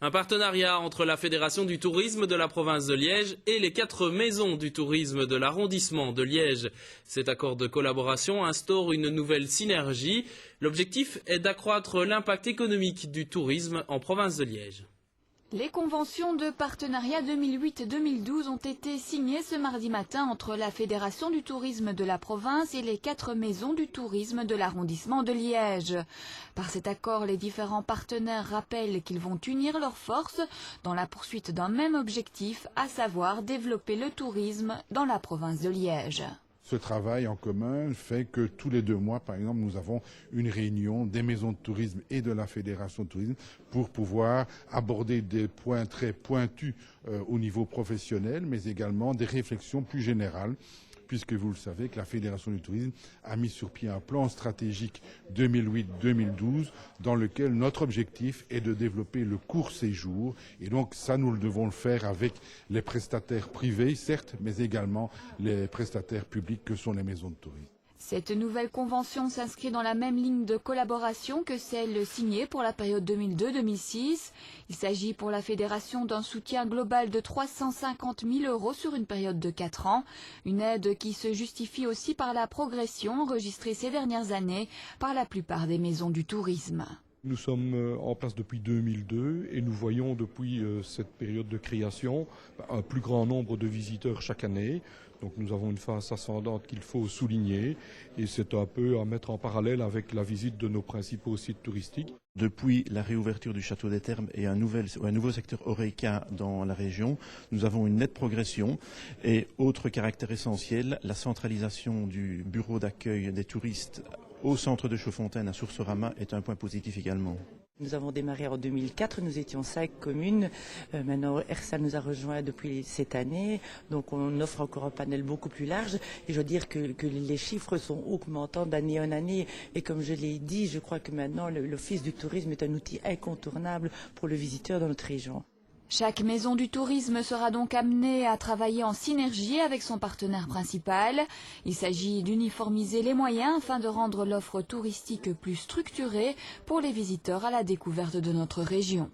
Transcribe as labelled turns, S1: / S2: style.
S1: Un partenariat entre la Fédération du tourisme de la province de Liège et les 4 maisons du tourisme de l'arrondissement de Liège. Cet accord de collaboration instaure une nouvelle synergie. L'objectif est d'accroître l'impact économique du tourisme en province de Liège.
S2: Les conventions de partenariat 2008-2012 ont été signées ce mardi matin entre la Fédération du tourisme de la province et les 4 maisons du tourisme de l'arrondissement de Liège. Par cet accord, les différents partenaires rappellent qu'ils vont unir leurs forces dans la poursuite d'un même objectif, à savoir développer le tourisme dans la province de Liège.
S3: Ce travail en commun fait que tous les 2 mois, par exemple, nous avons une réunion des maisons de tourisme et de la Fédération de tourisme pour pouvoir aborder des points très pointus au niveau professionnel, mais également des réflexions plus générales, puisque vous le savez que la Fédération du tourisme a mis sur pied un plan stratégique 2008-2012 dans lequel notre objectif est de développer le court séjour. Et donc ça, nous devons le faire avec les prestataires privés, certes, mais également les prestataires publics que sont les maisons de tourisme.
S2: Cette nouvelle convention s'inscrit dans la même ligne de collaboration que celle signée pour la période 2002-2006. Il s'agit pour la fédération d'un soutien global de 350 000 € sur une période de 4 ans. Une aide qui se justifie aussi par la progression enregistrée ces dernières années par la plupart des maisons du tourisme.
S4: Nous sommes en place depuis 2002 et nous voyons depuis cette période de création un plus grand nombre de visiteurs chaque année. Donc nous avons une phase ascendante qu'il faut souligner et c'est un peu à mettre en parallèle avec la visite de nos principaux sites touristiques.
S5: Depuis la réouverture du Château des Thermes et un nouveau secteur Horeca dans la région, nous avons une nette progression. Et autre caractère essentiel, la centralisation du bureau d'accueil des touristes au centre de Chaudfontaine à Sourcerama est un point positif également.
S6: Nous avons démarré en 2004, nous étions 5 communes. Maintenant, ERSA nous a rejoints depuis cette année, donc on offre encore un panel beaucoup plus large. Et je veux dire que les chiffres sont augmentants d'année en année. Et comme je l'ai dit, je crois que maintenant l'Office du tourisme est un outil incontournable pour le visiteur dans notre région.
S2: Chaque maison du tourisme sera donc amenée à travailler en synergie avec son partenaire principal. Il s'agit d'uniformiser les moyens afin de rendre l'offre touristique plus structurée pour les visiteurs à la découverte de notre région.